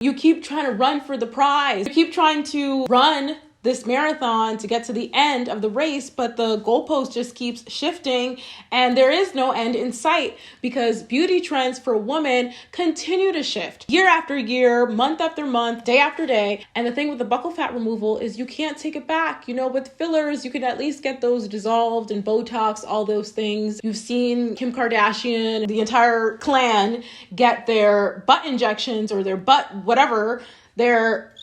You keep trying to run for the prize. You keep trying to run this marathon to get to the end of the race, but the goalpost just keeps shifting and there is no end in sight because beauty trends for women continue to shift year after year, month after month, day after day. And the thing with the buccal fat removal is you can't take it back. You know, with fillers, you can at least get those dissolved, and Botox, all those things. You've seen Kim Kardashian, the entire clan, get their butt injections or their butt, whatever, their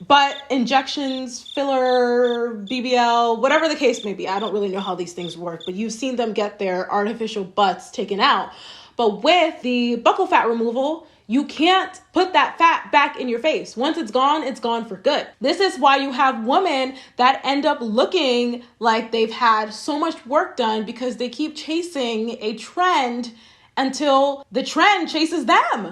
butt injections, filler, BBL, whatever the case may be. I don't really know how these things work, but you've seen them get their artificial butts taken out. But with the buccal fat removal, you can't put that fat back in your face. Once it's gone for good. This is why you have women that end up looking like they've had so much work done because they keep chasing a trend until the trend chases them.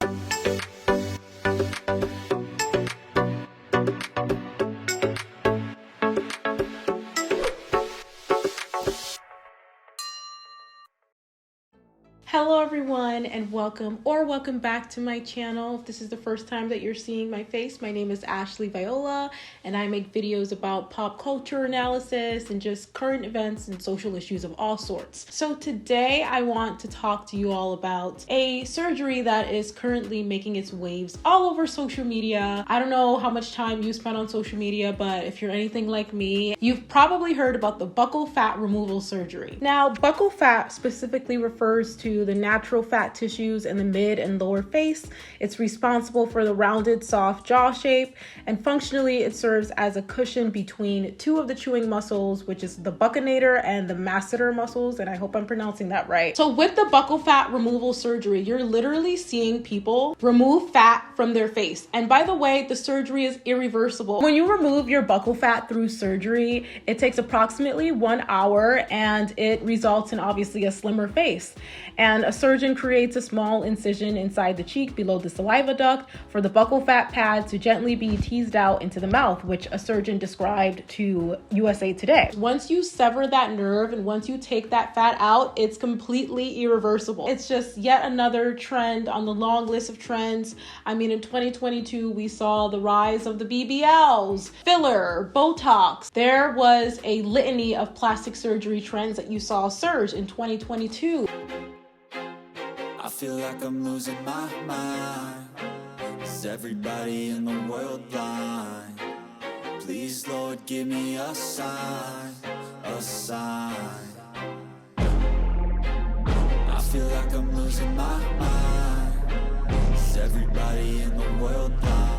Hello everyone and welcome back to my channel. If this is the first time that you're seeing my face, my name is Ashley Viola and I make videos about pop culture analysis and just current events and social issues of all sorts. So today I want to talk to you all about a surgery that is currently making its waves all over social media. I don't know how much time you spend on social media, but if you're anything like me, you've probably heard about the buccal fat removal surgery. Now, buccal fat specifically refers to the natural fat tissues in the mid and lower face. It's responsible for the rounded, soft jaw shape, and functionally it serves as a cushion between two of the chewing muscles, which is the buccinator and the masseter muscles, and I hope I'm pronouncing that right. So with the buccal fat removal surgery, you're literally seeing people remove fat from their face. And by the way, the surgery is irreversible. When you remove your buccal fat through surgery, it takes approximately 1 hour and it results in obviously a slimmer face. And a surgeon creates a small incision inside the cheek below the saliva duct for the buccal fat pad to gently be teased out into the mouth, which a surgeon described to USA Today. Once you sever that nerve and once you take that fat out, it's completely irreversible. It's just yet another trend on the long list of trends. I mean, in 2022, we saw the rise of the BBLs, filler, Botox. There was a litany of plastic surgery trends that you saw surge in 2022. I feel like I'm losing my mind. Is everybody in the world blind? Please, Lord, give me a sign, a sign. I feel like I'm losing my mind. Is everybody in the world blind?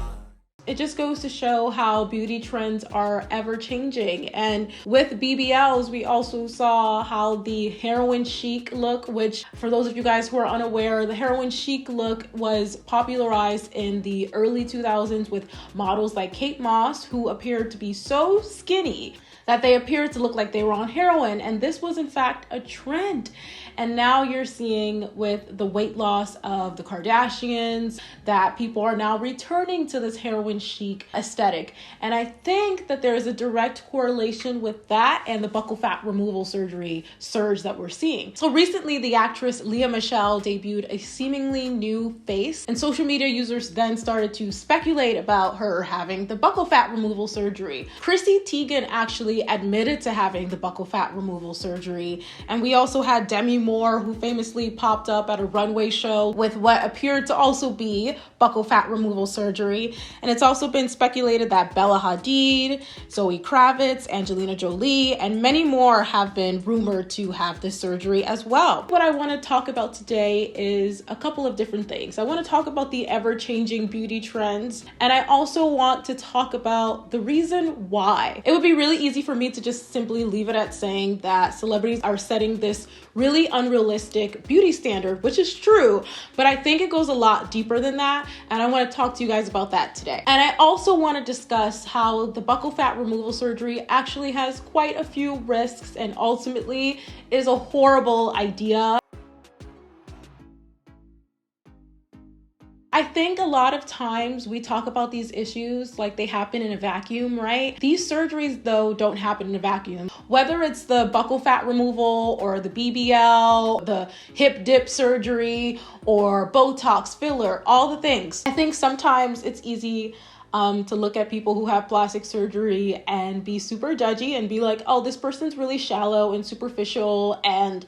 It just goes to show how beauty trends are ever changing. And with BBLs, we also saw how the heroin chic look, which for those of you guys who are unaware, the heroin chic look was popularized in the early 2000s with models like Kate Moss, who appeared to be so skinny that they appeared to look like they were on heroin. And this was in fact a trend. And now you're seeing with the weight loss of the Kardashians that people are now returning to this heroin chic aesthetic. And I think that there is a direct correlation with that and the buccal fat removal surgery surge that we're seeing. So recently, the actress Lea Michelle debuted a seemingly new face, and social media users then started to speculate about her having the buccal fat removal surgery. Chrissy Teigen actually admitted to having the buccal fat removal surgery. And we also had Demi Moore, who famously popped up at a runway show with what appeared to also be buccal fat removal surgery. And it's also been speculated that Bella Hadid, Zoe Kravitz, Angelina Jolie, and many more have been rumored to have this surgery as well. What I want to talk about today is a couple of different things. I want to talk about the ever-changing beauty trends, and I also want to talk about the reason why. It would be really easy for me to just simply leave it at saying that celebrities are setting this really unrealistic beauty standard, which is true, but I think it goes a lot deeper than that, and I want to talk to you guys about that today. And I also want to discuss how the buccal fat removal surgery actually has quite a few risks and ultimately is a horrible idea. I think a lot of times we talk about these issues like they happen in a vacuum, right? These surgeries, though, don't happen in a vacuum. Whether it's the buccal fat removal or the BBL, the hip dip surgery, or Botox, filler, all the things. I think sometimes it's easy to look at people who have plastic surgery and be super judgy and be like, oh, this person's really shallow and superficial and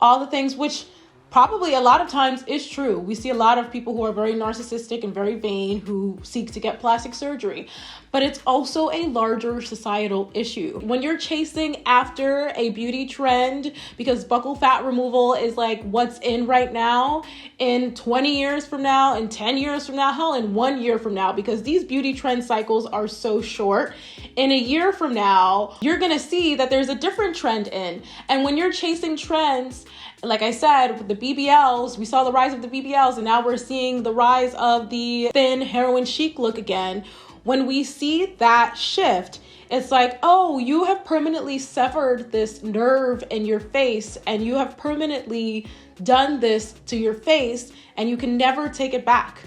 all the things, which probably a lot of times is true. We see a lot of people who are very narcissistic and very vain who seek to get plastic surgery, but it's also a larger societal issue. When you're chasing after a beauty trend because buccal fat removal is like what's in right now, in 20 years from now, in 10 years from now, hell, in 1 year from now, because these beauty trend cycles are so short, in a year from now, you're gonna see that there's a different trend in. And when you're chasing trends, like I said, with the BBLs, we saw the rise of the BBLs, and now we're seeing the rise of the thin heroin chic look again. When we see that shift, it's like, oh, you have permanently severed this nerve in your face, and you have permanently done this to your face, and you can never take it back.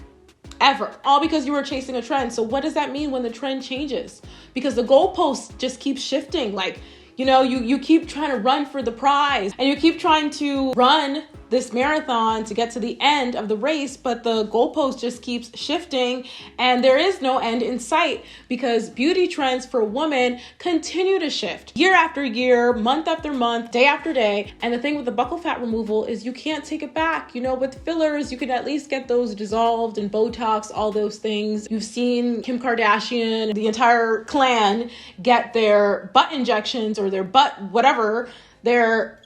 Ever. All because you were chasing a trend. So what does that mean when the trend changes? Because the goalpost just keeps shifting. Like, you keep trying to run for the prize and you keep trying to run this marathon to get to the end of the race, but the goalpost just keeps shifting and there is no end in sight because beauty trends for women continue to shift year after year, month after month, day after day. And the thing with the buccal fat removal is you can't take it back. With fillers, you can at least get those dissolved, and Botox, all those things. You've seen Kim Kardashian, the entire clan, get their butt injections or their butt, whatever, their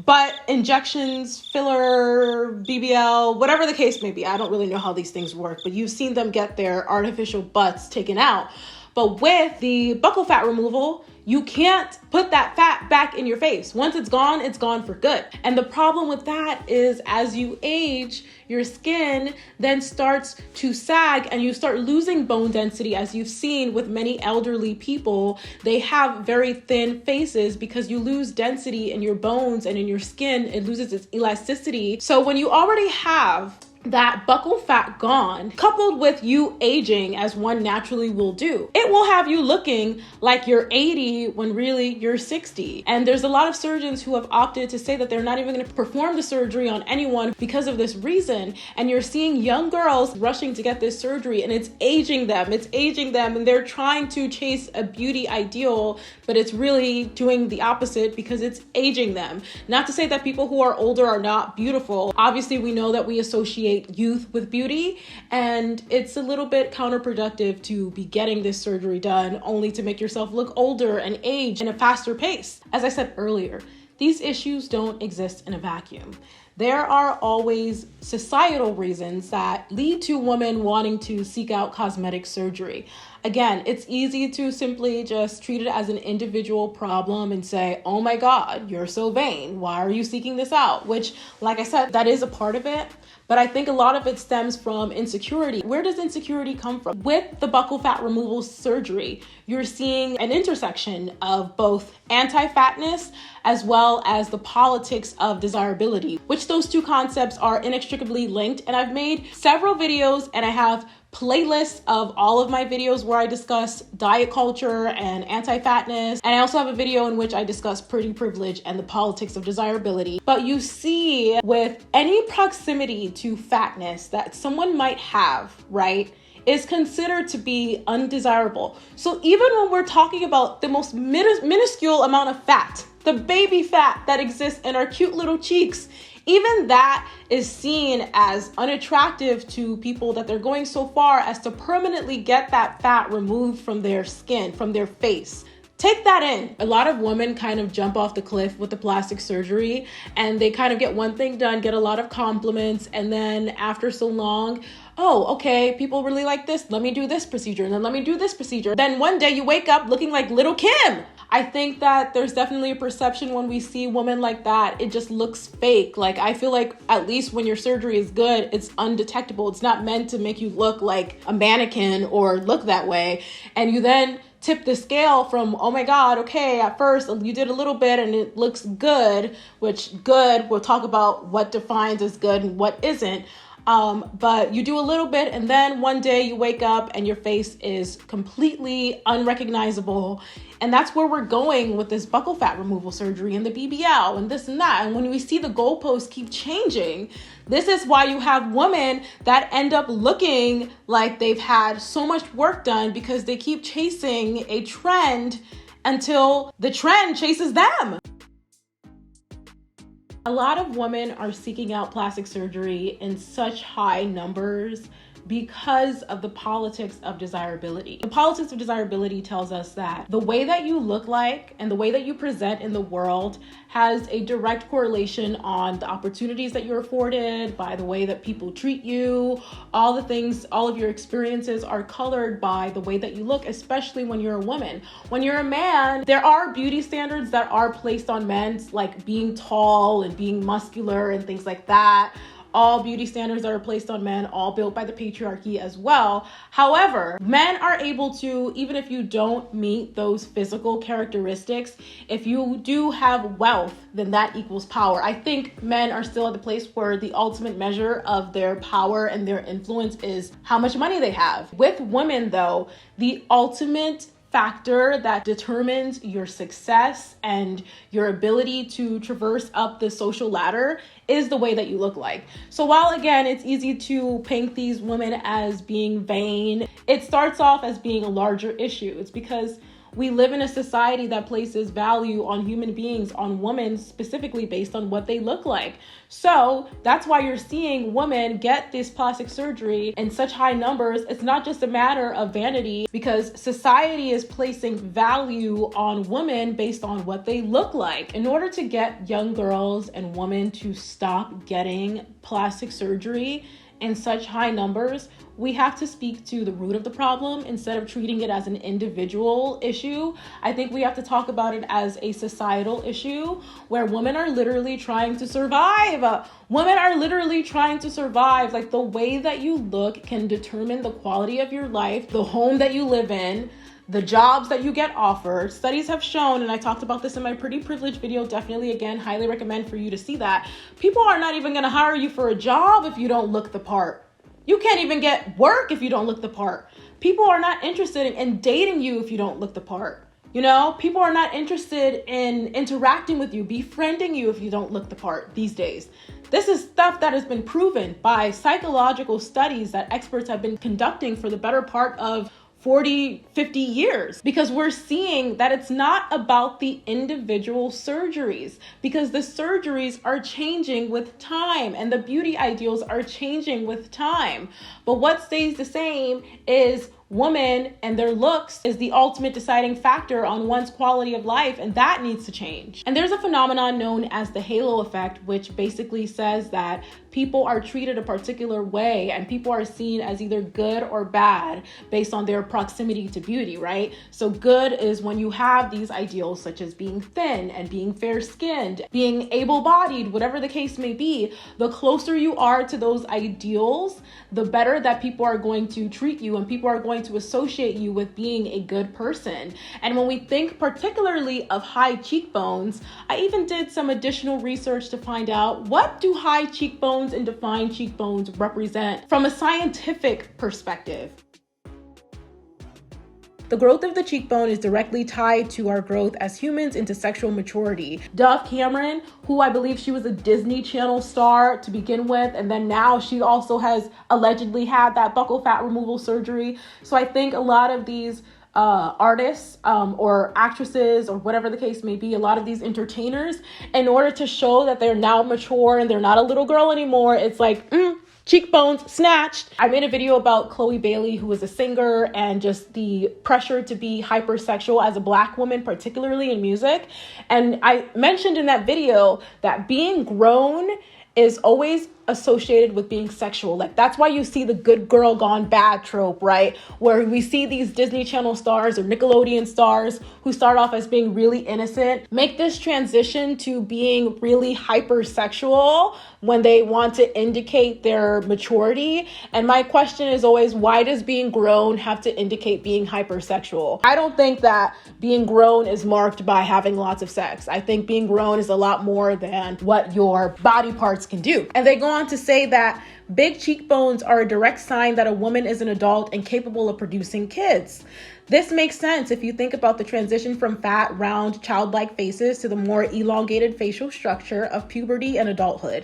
butt injections, filler, BBL, whatever the case may be. I don't really know how these things work, but you've seen them get their artificial butts taken out. But with the buccal fat removal, you can't put that fat back in your face. Once it's gone for good. And the problem with that is as you age, your skin then starts to sag and you start losing bone density. As you've seen with many elderly people, they have very thin faces because you lose density in your bones and in your skin. It loses its elasticity. So when you already have that buccal fat gone, coupled with you aging as one naturally will do, it will have you looking like you're 80 when really you're 60. And there's a lot of surgeons who have opted to say that they're not even going to perform the surgery on anyone because of this reason. And you're seeing young girls rushing to get this surgery and it's aging them, and they're trying to chase a beauty ideal, but it's really doing the opposite because it's aging them. Not to say that people who are older are not beautiful. Obviously, we know that we associate youth with beauty, and it's a little bit counterproductive to be getting this surgery done only to make yourself look older and age in a faster pace. As I said earlier, these issues don't exist in a vacuum. There are always societal reasons that lead to women wanting to seek out cosmetic surgery. Again, it's easy to simply just treat it as an individual problem and say, oh my God, you're so vain. Why are you seeking this out? Which, like I said, that is a part of it. But I think a lot of it stems from insecurity. Where does insecurity come from? With the buccal fat removal surgery, you're seeing an intersection of both anti-fatness as well as the politics of desirability, which those two concepts are inextricably linked. And I've made several videos and I have playlists of all of my videos where I discuss diet culture and anti-fatness. And I also have a video in which I discuss pretty privilege and the politics of desirability. But you see, with any proximity to fatness that someone might have, right, is considered to be undesirable. So even when we're talking about the most minuscule amount of fat, the baby fat that exists in our cute little cheeks, even that is seen as unattractive to people, that they're going so far as to permanently get that fat removed from their skin, from their face. Take that in. A lot of women kind of jump off the cliff with the plastic surgery and they kind of get one thing done, get a lot of compliments, and then after so long, oh, okay, people really like this. Let me do this procedure, and then let me do this procedure. Then one day you wake up looking like little Kim. I think that there's definitely a perception when we see women like that, it just looks fake. Like, I feel like at least when your surgery is good, it's undetectable. It's not meant to make you look like a mannequin or look that way. And you then tip the scale from, oh my God, okay, at first you did a little bit and it looks good, which good, we'll talk about what defines as good and what isn't. But you do a little bit, and then one day you wake up and your face is completely unrecognizable. And that's where we're going with this buccal fat removal surgery and the BBL and this and that. And when we see the goalposts keep changing, this is why you have women that end up looking like they've had so much work done, because they keep chasing a trend until the trend chases them. A lot of women are seeking out plastic surgery in such high numbers because of the politics of desirability. The politics of desirability tells us that the way that you look like and the way that you present in the world has a direct correlation on the opportunities that you're afforded, by the way that people treat you, all the things, all of your experiences are colored by the way that you look, especially when you're a woman. When you're a man, there are beauty standards that are placed on men, like being tall and being muscular and things like that. All beauty standards that are placed on men, all built by the patriarchy as well. However, men are able to, even if you don't meet those physical characteristics, if you do have wealth, then that equals power. I think men are still at the place where the ultimate measure of their power and their influence is how much money they have. With women, though, the ultimate factor that determines your success and your ability to traverse up the social ladder is the way that you look like. So while again, it's easy to paint these women as being vain, it starts off as being a larger issue. It's because we live in a society that places value on human beings, on women specifically based on what they look like. So that's why you're seeing women get this plastic surgery in such high numbers. It's not just a matter of vanity, because society is placing value on women based on what they look like. In order to get young girls and women to stop getting plastic surgery in such high numbers, we have to speak to the root of the problem instead of treating it as an individual issue. I think we have to talk about it as a societal issue where women are literally trying to survive. Women are literally trying to survive. Like, the way that you look can determine the quality of your life, the home that you live in, the jobs that you get offered. Studies have shown, and I talked about this in my Pretty Privileged video, definitely, again, highly recommend for you to see that. People are not even gonna hire you for a job if you don't look the part. You can't even get work if you don't look the part. People are not interested in dating you if you don't look the part. You know, people are not interested in interacting with you, befriending you if you don't look the part these days. This is stuff that has been proven by psychological studies that experts have been conducting for the better part of 40, 50 years, because we're seeing that it's not about the individual surgeries, because the surgeries are changing with time and the beauty ideals are changing with time. But what stays the same is women and their looks is the ultimate deciding factor on one's quality of life, and that needs to change. And there's a phenomenon known as the halo effect, which basically says that people are treated a particular way and people are seen as either good or bad based on their proximity to beauty, right? So good is when you have these ideals such as being thin and being fair-skinned, being able-bodied, whatever the case may be. The closer you are to those ideals, the better that people are going to treat you and people are going to associate you with being a good person. And when we think particularly of high cheekbones, I even did some additional research to find out, what do high cheekbones and defined cheekbones represent from a scientific perspective? The growth of the cheekbone is directly tied to our growth as humans into sexual maturity. Dove Cameron, who I believe she was a Disney Channel star to begin with, and then now she also has allegedly had that buccal fat removal surgery. So I think a lot of these artists or actresses or whatever the case may be, a lot of these entertainers, in order to show that they're now mature and they're not a little girl anymore, it's like, cheekbones snatched. I made a video about Chloe Bailey, who is a singer, and just the pressure to be hypersexual as a Black woman, particularly in music. And I mentioned in that video that being grown is always associated with being sexual. Like, that's why you see the good girl gone bad trope, right? Where we see these Disney Channel stars or Nickelodeon stars who start off as being really innocent, make this transition to being really hypersexual when they want to indicate their maturity. And my question is always, why does being grown have to indicate being hypersexual? I don't think that being grown is marked by having lots of sex. I think being grown is a lot more than what your body parts can do. And they go on on to say that big cheekbones are a direct sign that a woman is an adult and capable of producing kids. This makes sense if you think about the transition from fat, round, childlike faces to the more elongated facial structure of puberty and adulthood.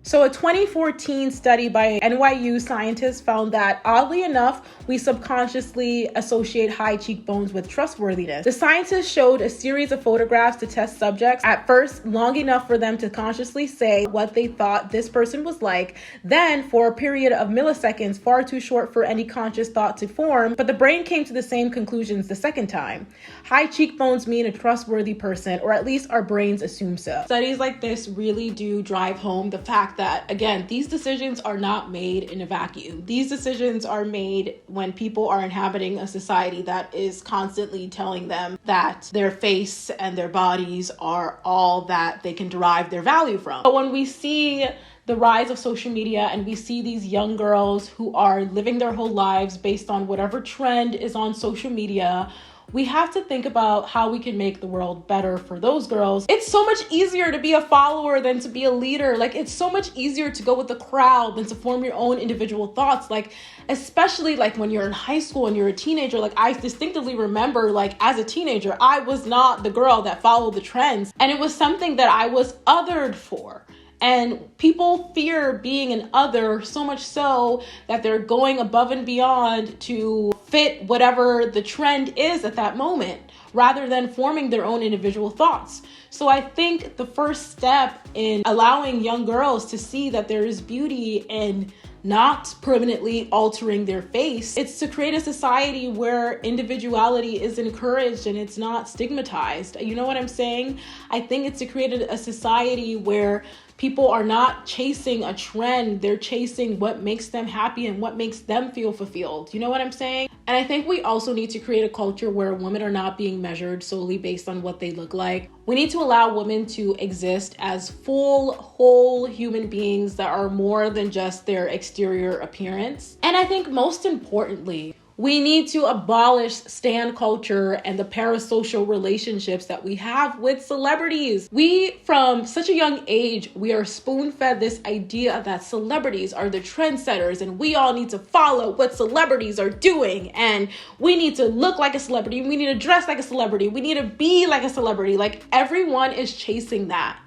So a 2014 study by NYU scientists found that, oddly enough, we subconsciously associate high cheekbones with trustworthiness. The scientists showed a series of photographs to test subjects, at first long enough for them to consciously say what they thought this person was like, then for a period of milliseconds, far too short for any conscious thought to form, but the brain came to the same conclusions the second time. High cheekbones mean a trustworthy person, or at least our brains assume so. Studies like this really do drive home the fact that, again, these decisions are not made in a vacuum. These decisions are made when people are inhabiting a society that is constantly telling them that their face and their bodies are all that they can derive their value from. But when we see the rise of social media and we see these young girls who are living their whole lives based on whatever trend is on social media, we have to think about how we can make the world better for those girls. It's so much easier to be a follower than to be a leader. Like, it's so much easier to go with the crowd than to form your own individual thoughts. Like, especially like when you're in high school and you're a teenager. Like, I distinctively remember, like, as a teenager, I was not the girl that followed the trends. And it was something that I was othered for. And people fear being an other so much so that they're going above and beyond to fit whatever the trend is at that moment, rather than forming their own individual thoughts. So I think the first step in allowing young girls to see that there is beauty in not permanently altering their face, it's to create a society where individuality is encouraged and it's not stigmatized. You know what I'm saying? I think it's to create a society where people are not chasing a trend. They're chasing what makes them happy and what makes them feel fulfilled. You know what I'm saying? And I think we also need to create a culture where women are not being measured solely based on what they look like. We need to allow women to exist as full, whole human beings that are more than just their exterior appearance. And I think most importantly, we need to abolish stan culture and the parasocial relationships that we have with celebrities. We, from such a young age, we are spoon-fed this idea that celebrities are the trendsetters and we all need to follow what celebrities are doing. And we need to look like a celebrity. We need to dress like a celebrity. We need to be like a celebrity. Like, everyone is chasing that.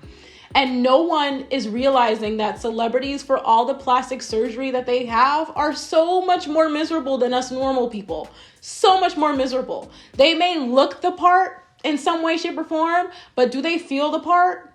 And no one is realizing that celebrities, for all the plastic surgery that they have, are so much more miserable than us normal people. So much more miserable. They may look the part in some way, shape, or form, but do they feel the part?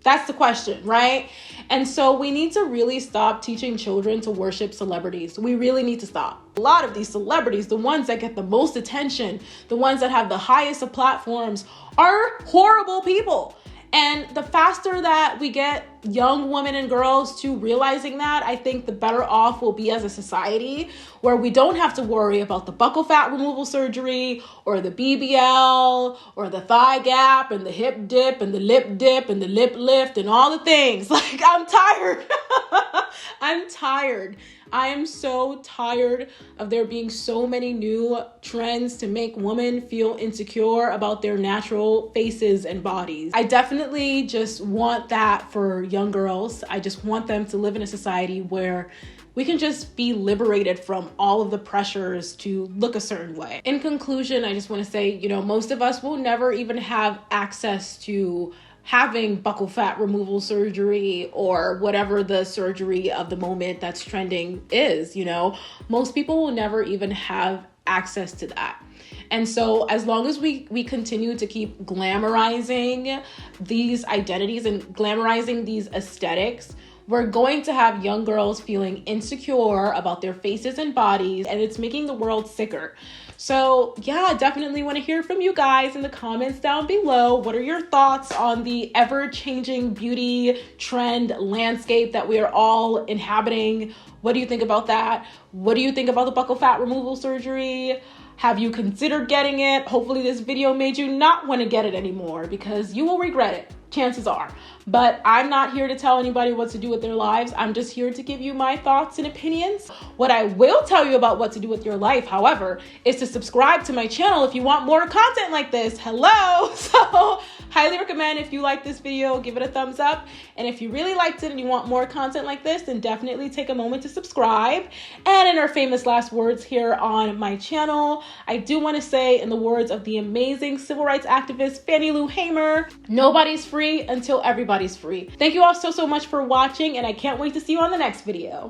That's the question, right? And so we need to really stop teaching children to worship celebrities. We really need to stop. A lot of these celebrities, the ones that get the most attention, the ones that have the highest of platforms, are horrible people. And the faster that we get young women and girls to realizing that, I think the better off we'll be as a society, where we don't have to worry about the buccal fat removal surgery or the BBL or the thigh gap and the hip dip and the lip dip and the lip lift and all the things. Like, I'm tired. I'm tired. I am so tired of there being so many new trends to make women feel insecure about their natural faces and bodies. I definitely just want that for young girls. I just want them to live in a society where we can just be liberated from all of the pressures to look a certain way. In conclusion, I just want to say, most of us will never even have access to having buccal fat removal surgery or whatever the surgery of the moment that's trending is. Most people will never even have access to that. And so as long as we continue to keep glamorizing these identities and glamorizing these aesthetics, we're going to have young girls feeling insecure about their faces and bodies, and it's making the world sicker. So yeah, definitely want to hear from you guys in the comments down below. What are your thoughts on the ever-changing beauty trend landscape that we are all inhabiting? What do you think about that? What do you think about the buccal fat removal surgery? Have you considered getting it? Hopefully this video made you not want to get it anymore, because you will regret it. Chances are. But I'm not here to tell anybody what to do with their lives. I'm just here to give you my thoughts and opinions. What I will tell you about what to do with your life, however, is to subscribe to my channel if you want more content like this. Hello. So highly recommend, if you like this video, give it a thumbs up. And if you really liked it and you want more content like this, then definitely take a moment to subscribe. And in our famous last words here on my channel, I do want to say, in the words of the amazing civil rights activist Fannie Lou Hamer, nobody's free until everybody's free. Thank you all so much for watching, and I can't wait to see you on the next video.